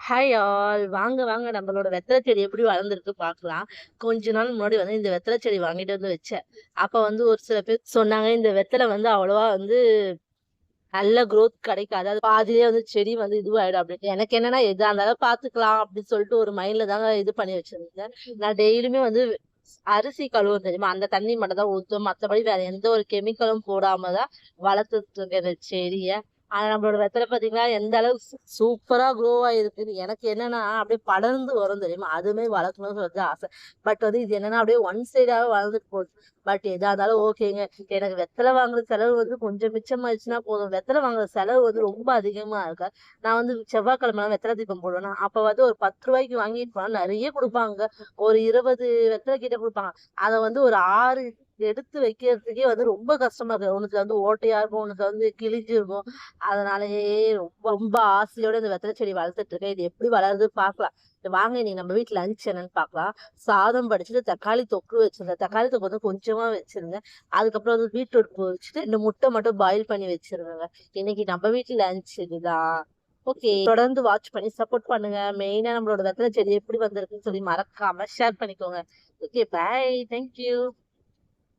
Hi all. வாங்க, வாங்க நம்மளோட வெத்தல செடி எப்படி வளர்ந்திருக்கு பார்க்கலாம். கொஞ்ச நாள் முன்னாடி வந்து இந்த வெத்தல செடி வாங்கிட்டு வந்து வச்சேன். அப்ப வந்து ஒரு சில பேர் சொன்னாங்க, இந்த வெத்தல வந்து அவ்வளவா வந்து நல்ல குரோத் கிடைக்காது. அது பாதியிலேயே வந்து செடி வந்து இதுவாயிடும் அப்படின்னு. எனக்கு என்னன்னா எதா இருந்தாலும் பார்த்துக்கலாம் அப்படின்னு சொல்லிட்டு ஒரு மைண்ட்ல தாங்க இது பண்ணி வச்சிருந்தேன். நான் டெய்லியுமே வந்து அரிசி கழுவுவேன் தெரியுமா? அந்த தண்ணி மட்டும் தான் ஊத்துவேன். மத்தபடி வேற எந்த ஒரு கெமிக்கலும் போடாம தான் வளர்த்துட்டு இருக்கேன் இந்த செடிய. ஆனா நம்மளோட வெத்தல பார்த்தீங்களா, எந்த அளவுக்கு சூப்பரா க்ரோ ஆயிருக்குன்னு. எனக்கு என்னன்னா அப்படியே படர்ந்து வரும் தெரியுமா? அதுவுமே வளர்க்கணும்னு சொல்லிட்டு ஆசை. பட் வந்து இது என்னன்னா அப்படியே ஒன் சைடாவே வளர்ந்துட்டு போகுது. பட் எதா இருந்தாலும் ஓகேங்க. எனக்கு வெத்தல வாங்குற செலவு வந்து கொஞ்சம் மிச்சமாயிருச்சுன்னா போதும். வெத்தல வாங்குற செலவு வந்து ரொம்ப அதிகமா இருக்கா. நான் வந்து செவ்வாய்க்கிழமை வெத்தல தீபம் போடுவேனா, அப்ப வந்து ஒரு ரூ. 10க்கு வாங்கிட்டு போனா நெறைய குடுப்பாங்க. ஒரு 20 வெத்தல கிட்ட குடுப்பாங்க. அத வந்து ஒரு 6 எடுத்து வைக்கிறதுக்கே வந்து ரொம்ப கஷ்டமா இருக்கு. ஒண்ணுத்துல வந்து ஓட்டையா இருக்கும், ஒண்ணுத்துல வந்து கிழிஞ்சிருக்கும். அதனாலயே ரொம்ப ரொம்ப ஆசையோட இந்த வெத்தல செடி வளர்த்துட்டு இருக்கேன். இது எப்படி வளருது பார்க்கலாம். வாங்க இன்னைக்கு நம்ம வீட்ல லஞ்ச் என்னன்னு பார்க்கலாம். சாதம் வடிச்சுட்டு தக்காளி தொக்கு வச்சிருந்தேன். தக்காளி தொக்கு வந்து கொஞ்சமா வச்சிருந்தேன். அதுக்கப்புறம் வந்து பீட்ரூட் பொரிச்சுட்டு 2 முட்டை மட்டும் பாயில் பண்ணி வச்சிருந்தேங்க. இன்னைக்கு நம்ம வீட்ல லஞ்ச் இதுதான். ஓகே. தொடர்ந்து வாட்ச் பண்ணி சப்போர்ட் பண்ணுங்க. மெயினா நம்மளோட வெத்தல செடி எப்படி வந்திருக்குன்னு சொல்லி மறக்காம ஷேர் பண்ணிக்கோங்க. Okay, bye. Thank you.